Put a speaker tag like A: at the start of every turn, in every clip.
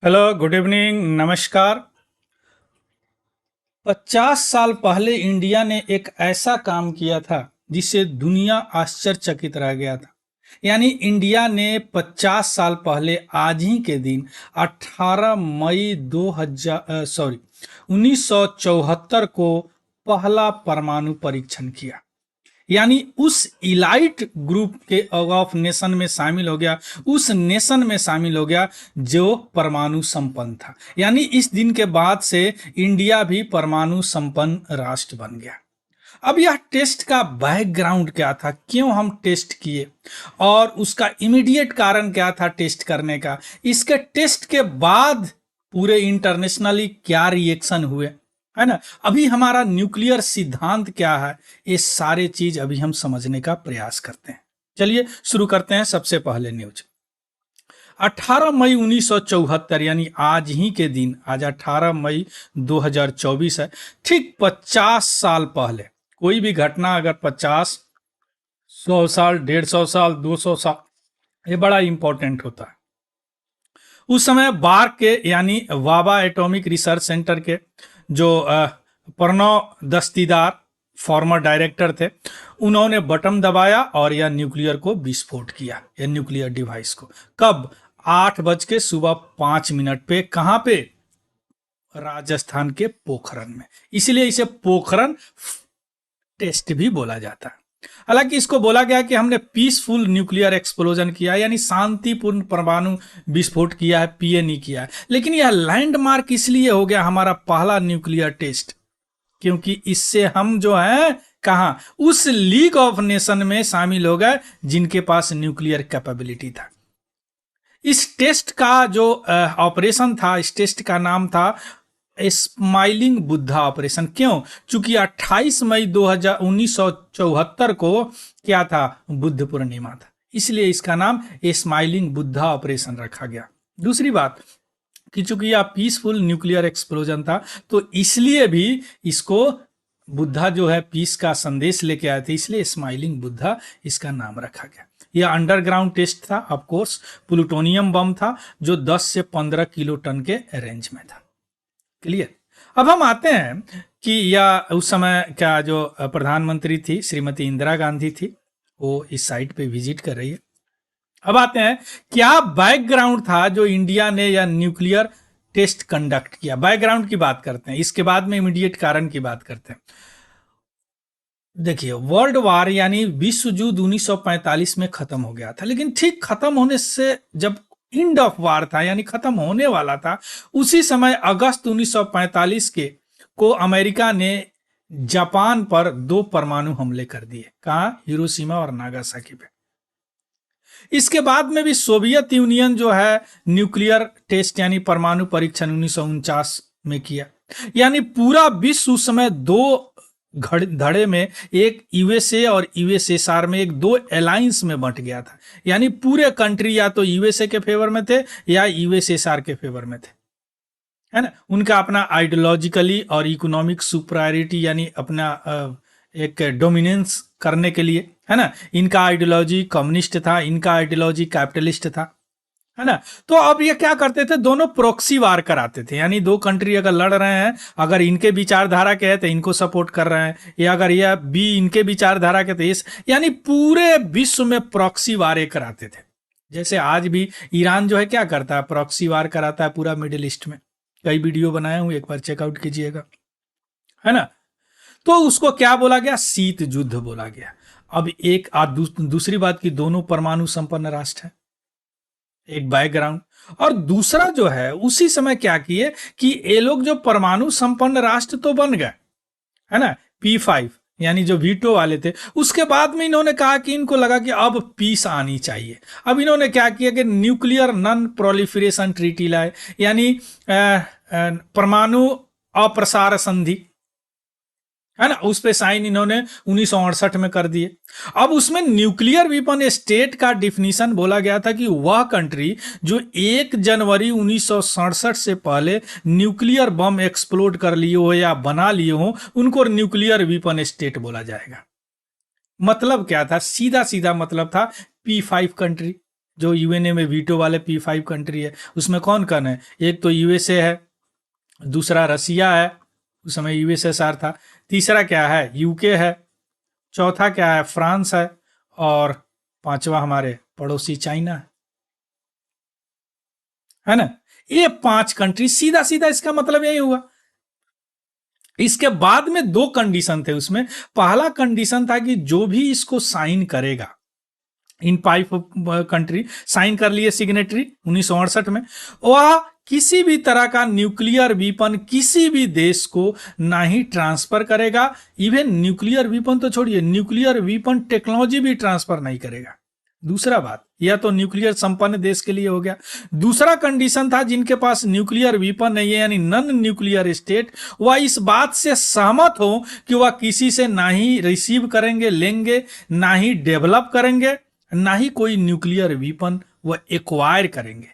A: Hello, good evening, नमस्कार। 50 साल पहले इंडिया ने एक ऐसा काम किया था जिससे दुनिया आश्चर्यचकित रह गया था। यानी इंडिया ने 50 साल पहले आज ही के दिन 18 मई 1974 को पहला परमाणु परीक्षण किया। यानी उस इलाइट ग्रुप के ऑफ नेशन में शामिल हो गया, उस नेशन में शामिल हो गया जो परमाणु संपन्न था। यानी इस दिन के बाद से इंडिया भी परमाणु संपन्न राष्ट्र बन गया। अब यह टेस्ट का बैकग्राउंड क्या था, क्यों हम टेस्ट किए और उसका इमीडिएट कारण क्या था टेस्ट करने का, इसके टेस्ट के बाद पूरे इंटरनेशनली क्या रिएक्शन हुए, है ना। अभी हमारा न्यूक्लियर सिद्धांत क्या है, ये सारे चीज अभी हम समझने का प्रयास करते हैं। चलिए शुरू करते हैं। सबसे पहले न्यूज 18 मई 1974, यानी आज ही के दिन, आज 18 मई 2024 है। ठीक 50 साल पहले कोई भी घटना अगर 50, 100 साल, 150 साल, 200 साल, ये बड़ा इंपॉर्टेंट होता है। उस समय बार्क के यानी वाबा एटॉमिक रिसर्च सेंटर के जो प्रणव दस्तीदार फॉर्मर डायरेक्टर थे, उन्होंने बटन दबाया और यह न्यूक्लियर को विस्फोट किया, यह न्यूक्लियर डिवाइस को। कब? 8:05 पे। कहां पे? राजस्थान के पोखरण में। इसलिए इसे पोखरण टेस्ट भी बोला जाता है। हालांकि इसको बोला गया कि हमने पीसफुल न्यूक्लियर एक्सप्लोजन किया, यानी शांतिपूर्ण परमाणु विस्फोट किया है, पीए नहीं किया है। लेकिन यह लैंडमार्क इसलिए हो गया हमारा पहला न्यूक्लियर टेस्ट, क्योंकि इससे हम जो है कहा उस लीग ऑफ नेशन में शामिल हो गए जिनके पास न्यूक्लियर कैपेबिलिटी था। इस टेस्ट का जो ऑपरेशन था, इस टेस्ट का नाम था स्माइलिंग बुद्धा ऑपरेशन। क्यों? चूंकि 28 मई 1974 को क्या था? बुद्ध पूर्णिमा था, इसलिए इसका नाम स्माइलिंग बुद्धा ऑपरेशन रखा गया। दूसरी बात कि चूंकि यह पीसफुल न्यूक्लियर एक्सप्लोजन था, तो इसलिए भी इसको बुद्धा जो है पीस का संदेश लेके आए थे, इसलिए स्माइलिंग बुद्धा इसका नाम रखा गया। यह अंडरग्राउंड टेस्ट था, ऑफ कोर्स प्लूटोनियम बम था जो 10 से 15 किलो टन के रेंज में था। क्लियर? अब हम आते हैं कि यह उस समय क्या जो प्रधानमंत्री थी श्रीमती इंदिरा गांधी थी, वो इस साइट पे विजिट कर रही है। अब आते हैं क्या बैकग्राउंड था जो इंडिया ने यह न्यूक्लियर टेस्ट कंडक्ट किया। बैकग्राउंड की बात करते हैं, इसके बाद में इमीडिएट कारण की बात करते हैं। देखिए, वर्ल्ड वार यानी विश्व युद्ध 1945 में खत्म हो गया था, लेकिन ठीक खत्म होने से जब एंड ऑफ वार था, यानी खत्म होने वाला था, उसी समय अगस्त 1945 के को अमेरिका ने जापान पर 2 परमाणु हमले कर दिए। कहा? हिरोशिमा और नागासाकी पे। इसके बाद में भी सोवियत यूनियन जो है न्यूक्लियर टेस्ट यानी परमाणु परीक्षण 1949 में किया। यानी पूरा विश्व उस समय 2 धड़े में, एक यूएसए और यूएसएसआर में, एक 2 अलायंस में बंट गया था। यानी पूरे कंट्री या तो यूएसए के फेवर में थे या यूएसएसआर के फेवर में थे, है ना। उनका अपना आइडियोलॉजिकली और इकोनॉमिक सुपरायरिटी यानी अपना एक डोमिनेंस करने के लिए, है ना। इनका आइडियोलॉजी कम्युनिस्ट था, इनका आइडियोलॉजी कैपिटलिस्ट था, है ना। तो अब ये क्या करते थे? दोनों प्रोक्सी वार कराते थे। यानी 2 कंट्री अगर लड़ रहे हैं, अगर इनके विचारधारा के हैं तो इनको सपोर्ट कर रहे हैं, या अगर यह बी इनके विचारधारा के थे, यानी पूरे विश्व में प्रॉक्सी वार कराते थे। जैसे आज भी ईरान जो है क्या करता है? प्रॉक्सी वार कराता है पूरा मिडिल ईस्ट में। कई वीडियो बनाया हूं, एक बार चेकआउट कीजिएगा, है ना। तो उसको क्या बोला गया? शीत युद्ध बोला गया। अब एक दूसरी बात की दोनों परमाणु संपन्न राष्ट्र है, एक बैकग्राउंड। और दूसरा जो है, उसी समय क्या किए कि ये लोग जो परमाणु संपन्न राष्ट्र तो बन गए, है ना, P5 यानी जो वीटो वाले थे। उसके बाद में इन्होंने कहा कि इनको लगा कि अब पीस आनी चाहिए। अब इन्होंने क्या किया कि न्यूक्लियर नॉन प्रोलिफरेशन ट्रीटी लाए, यानी परमाणु अप्रसार संधि, है ना, उस पे साइन इन्होंने 1968 में कर दिए। अब उसमें न्यूक्लियर वेपन स्टेट का डिफिनीशन बोला गया था कि वह कंट्री जो 1 जनवरी 1967 से पहले न्यूक्लियर बम एक्सप्लोड कर लिए हो या बना लिए हो, उनको न्यूक्लियर वेपन स्टेट बोला जाएगा। मतलब क्या था? सीधा सीधा मतलब था P5 कंट्री, जो यूएनए में वीटो वाले P5 कंट्री है, उसमें कौन कौन है? एक तो यूएसए है, दूसरा रसिया है, उस समय यूएसएसआर था, तीसरा क्या है? यूके है, चौथा क्या है? फ्रांस है, और पांचवा हमारे पड़ोसी चाइना है ना। ये 5 कंट्री, सीधा सीधा इसका मतलब यही हुआ। इसके बाद में 2 कंडीशन थे उसमें। पहला कंडीशन था कि जो भी इसको साइन करेगा, इन 5 कंट्री साइन कर लिए सिग्नेटरी 1968 में, वह किसी भी तरह का न्यूक्लियर वीपन किसी भी देश को ना ही ट्रांसफर करेगा, इवन न्यूक्लियर वीपन तो छोड़िए, न्यूक्लियर वीपन टेक्नोलॉजी भी ट्रांसफर नहीं करेगा। दूसरा बात, यह तो न्यूक्लियर संपन्न देश के लिए हो गया। दूसरा कंडीशन था, जिनके पास न्यूक्लियर वीपन नहीं है, यानी नॉन न्यूक्लियर स्टेट, वह इस बात से सहमत हो कि वह किसी से ना ही रिसीव करेंगे, लेंगे, ना ही डेवलप करेंगे, ना ही कोई न्यूक्लियर वीपन वह एक्वायर करेंगे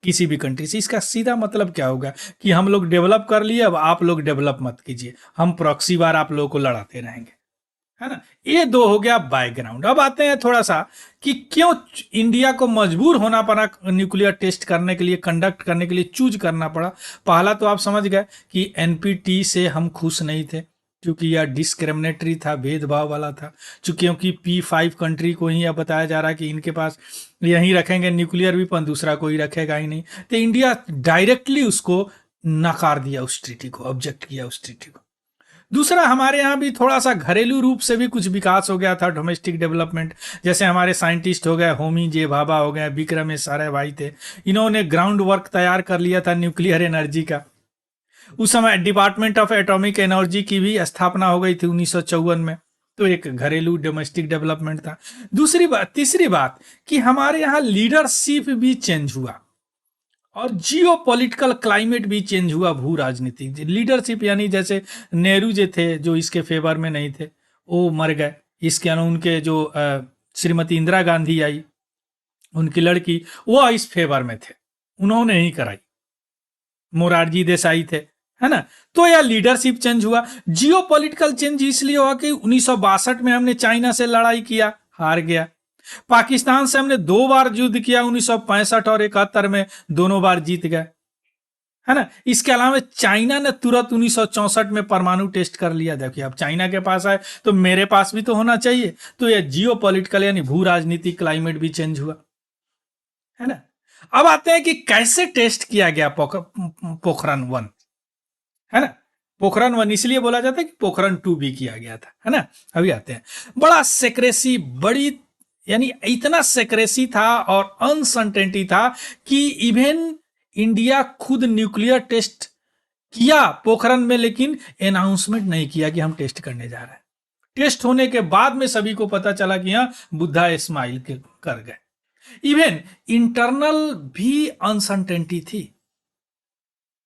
A: किसी भी कंट्री से। इसका सीधा मतलब क्या होगा कि हम लोग डेवलप कर लिए, अब आप लोग डेवलप मत कीजिए, हम प्रॉक्सी वार आप लोगों को लड़ाते रहेंगे, है ना। ये 2 हो गया बैकग्राउंड। अब आते हैं थोड़ा सा कि क्यों इंडिया को मजबूर होना पड़ा न्यूक्लियर टेस्ट करने के लिए, कंडक्ट करने के लिए चूज करना पड़ा। पहला तो आप समझ गए कि एनपीटी से हम खुश नहीं थे, क्योंकि यह डिस्क्रिमिनेटरी था, भेदभाव वाला था। क्योंकि P5 कंट्री को ही अब बताया जा रहा है कि इनके पास यहीं रखेंगे न्यूक्लियर वीपन, दूसरा कोई रखेगा ही नहीं, तो इंडिया डायरेक्टली उसको नकार दिया, उस ट्रीटी को ऑब्जेक्ट किया, उस ट्रीटी को। दूसरा, हमारे यहाँ भी थोड़ा सा घरेलू रूप से भी कुछ विकास हो गया था, डोमेस्टिक डेवलपमेंट। जैसे हमारे साइंटिस्ट हो गए, होमी जे भाभा हो गए, विक्रम साराभाई थे, इन्होंने ग्राउंड वर्क तैयार कर लिया था न्यूक्लियर एनर्जी का। उस समय डिपार्टमेंट ऑफ एटॉमिक एनर्जी की भी स्थापना हो गई थी 1954 में। तो एक घरेलू डोमेस्टिक डेवलपमेंट था। दूसरी बात, तीसरी बात कि हमारे यहाँ लीडरशिप भी चेंज हुआ और जियो पॉलिटिकल क्लाइमेट भी चेंज हुआ। भू राजनीतिक लीडरशिप, यानी जैसे नेहरू जो थे, जो इसके फेवर में नहीं थे, वो मर गए। इसके अलावा उनके जो श्रीमती इंदिरा गांधी आई, उनकी लड़की, वो इस फेवर में थे, उन्होंने ही कराई। मोरारजी देसाई थे, है ना। तो यह लीडरशिप चेंज हुआ। जियो पॉलिटिकल चेंज इसलिए हुआ कि 1962 में हमने चाइना से लड़ाई किया, हार गया। पाकिस्तान से हमने 2 बार युद्ध किया, 1965 और 71 में, दोनों बार जीत गए, है ना। इसके अलावा चाइना ने तुरंत 1964 में परमाणु टेस्ट कर लिया। देखिए, अब चाइना के पास है तो मेरे पास भी तो होना चाहिए। तो यह जियो पॉलिटिकल यानी भू राजनीतिक क्लाइमेट भी चेंज हुआ, है ना। अब आते हैं कि कैसे टेस्ट किया गया पोखरण 1, है ना। पोखरण 1 इसलिए बोला जाता है कि पोखरण 2 भी किया गया था, है ना। अभी आते हैं, बड़ा सेक्रेसी, बड़ी यानी इतना सेक्रेसी था और अनसर्टेनिटी था कि इवन इंडिया खुद न्यूक्लियर टेस्ट किया पोखरण में, लेकिन अनाउंसमेंट नहीं किया कि हम टेस्ट करने जा रहे हैं। टेस्ट होने के बाद में सभी को पता चला कि हाँ, बुद्धा स्माइल कर गए। इवन इंटरनल भी अनसर्टेनिटी थी।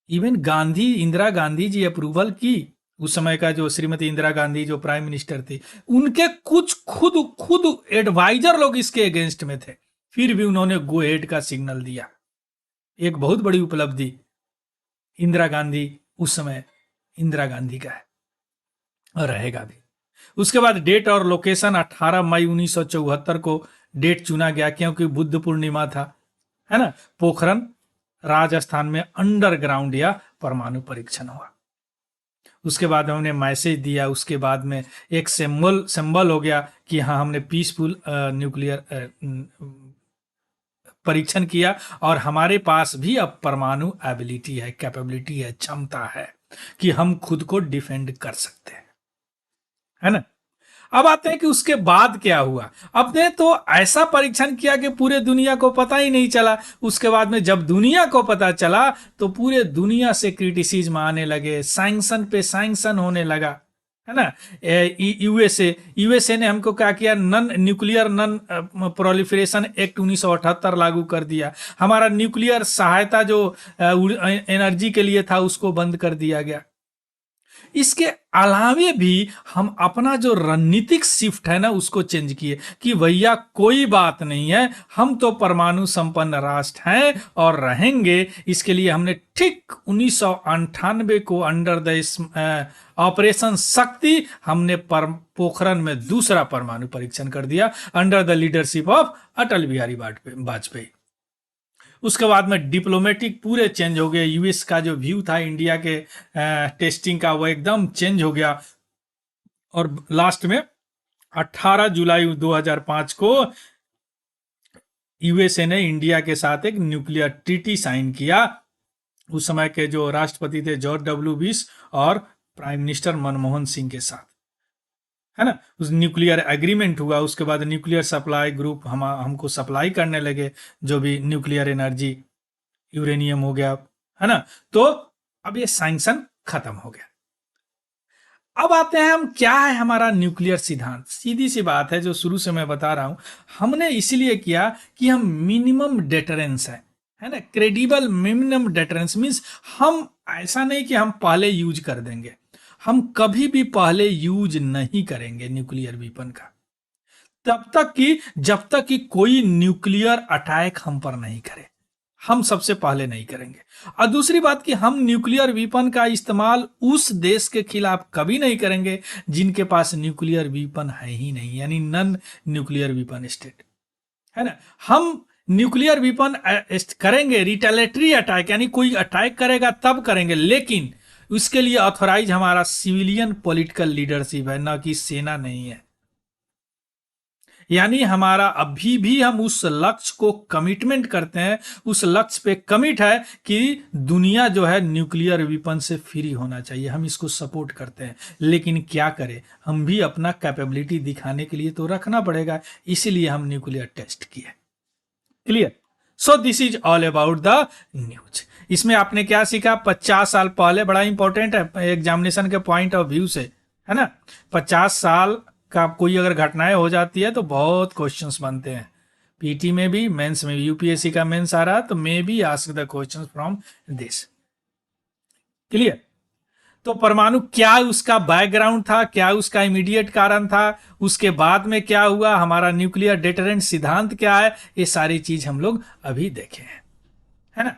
A: इवन इंदिरा गांधी जी अप्रूवल की, उस समय का जो श्रीमती इंदिरा गांधी जो प्राइम मिनिस्टर थी, उनके कुछ खुद एडवाइजर लोग इसके अगेंस्ट में थे, फिर भी उन्होंने गो हेड का सिग्नल दिया। एक बहुत बड़ी उपलब्धि इंदिरा गांधी, उस समय इंदिरा गांधी का है और रहेगा भी। उसके बाद डेट और लोकेशन 18 मई 1974 को डेट चुना गया, क्योंकि बुद्ध पूर्णिमा था, है ना। पोखरण राजस्थान में अंडरग्राउंड या परमाणु परीक्षण हुआ। उसके बाद हमने मैसेज दिया, उसके बाद में एक सिंबल हो गया कि हाँ, हमने पीसफुल न्यूक्लियर परीक्षण किया और हमारे पास भी अब परमाणु एबिलिटी है, कैपेबिलिटी है, क्षमता है कि हम खुद को डिफेंड कर सकते हैं, है ना। अब आते हैं कि उसके बाद क्या हुआ। अपने तो ऐसा परीक्षण किया कि पूरे दुनिया को पता ही नहीं चला। उसके बाद में जब दुनिया को पता चला तो पूरे दुनिया से क्रिटिसिज्म आने लगे, सैंक्शन पे सैंक्शन होने लगा, है ना। यूएसए ने हमको क्या किया, non nuclear non proliferation act 1978 लागू कर दिया। हमारा न्यूक्लियर सहायता जो एनर्जी के लिए था उसको बंद कर दिया गया। इसके अलावे भी हम अपना जो रणनीतिक शिफ्ट है ना उसको चेंज किए कि भैया कोई बात नहीं है, हम तो परमाणु संपन्न राष्ट्र हैं और रहेंगे। इसके लिए हमने ठीक 1998 को अंडर द ऑपरेशन शक्ति हमने पोखरण में दूसरा परमाणु परीक्षण कर दिया under the leadership of Atal Bihari Vajpayee. उसके बाद में डिप्लोमेटिक पूरे चेंज हो गए। यूएस का जो व्यू था इंडिया के टेस्टिंग का वो एकदम चेंज हो गया। और लास्ट में 18 जुलाई 2005 को यूएसए ने इंडिया के साथ एक न्यूक्लियर ट्रीटी साइन किया। उस समय के जो राष्ट्रपति थे जॉर्ज डब्ल्यू बुश और प्राइम मिनिस्टर मनमोहन सिंह के साथ, है ना। उस न्यूक्लियर एग्रीमेंट हुआ। उसके बाद न्यूक्लियर सप्लाई ग्रुप हमको सप्लाई करने लगे जो भी न्यूक्लियर एनर्जी, यूरेनियम हो गया, है ना। तो अब ये सैंक्शन खत्म हो गया। अब आते हैं हम, क्या है हमारा न्यूक्लियर सिद्धांत। सीधी सी बात है जो शुरू से मैं बता रहा हूं, हमने इसलिए किया कि हम मिनिमम डेटरेंस है ना, क्रेडिबल मिनिमम डेटरेंस मीन्स हम ऐसा नहीं कि हम पहले यूज कर देंगे, हम कभी भी पहले यूज नहीं करेंगे न्यूक्लियर वेपन का जब तक कि कोई न्यूक्लियर अटैक हम पर नहीं करे, हम सबसे पहले नहीं करेंगे। और दूसरी बात कि हम न्यूक्लियर वेपन का इस्तेमाल उस देश के खिलाफ कभी नहीं करेंगे जिनके पास न्यूक्लियर वेपन है ही नहीं, यानी नन न्यूक्लियर वेपन स्टेट, है ना। हम न्यूक्लियर वेपन करेंगे रिटेलेटरी अटैक, यानी कोई अटैक करेगा तब करेंगे, लेकिन उसके लिए ऑथोराइज हमारा सिविलियन पॉलिटिकल लीडरशिप है, ना कि सेना नहीं है। यानी हमारा अभी भी हम उस लक्ष्य को कमिटमेंट करते हैं, उस लक्ष्य पे कमिट है कि दुनिया जो है न्यूक्लियर वेपन से फ्री होना चाहिए, हम इसको सपोर्ट करते हैं। लेकिन क्या करें, हम भी अपना कैपेबिलिटी दिखाने के लिए तो रखना पड़ेगा, इसीलिए हम न्यूक्लियर टेस्ट किए। Clear. So this is all about the news. इसमें आपने क्या सीखा, 50 साल पहले, बड़ा इंपॉर्टेंट है एग्जामिनेशन के पॉइंट ऑफ व्यू से, है ना। 50 साल का कोई अगर घटनाएं हो जाती है तो बहुत क्वेश्चंस बनते हैं, पीटी में भी, मेंस में भी। यूपीएससी का मेंस आ रहा तो may be ask the questions from this. Clear. तो परमाणु क्या उसका बैकग्राउंड था, क्या उसका इमीडिएट कारण था, उसके बाद में क्या हुआ, हमारा न्यूक्लियर डेटरेंट सिद्धांत क्या है, ये सारी चीज हम लोग अभी देखे हैं, है ना।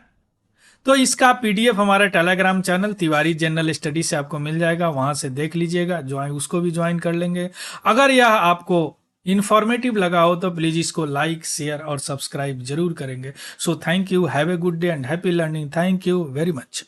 A: तो इसका पीडीएफ हमारे Telegram channel Tiwari general study से आपको मिल जाएगा, वहां से देख लीजिएगा, ज्वाइन उसको भी ज्वाइन कर लेंगे। अगर यह आपको इंफॉर्मेटिव लगा हो तो प्लीज इसको लाइक, शेयर और सब्सक्राइब जरूर करेंगे। So thank you, have a good day and happy learning. Thank you very much.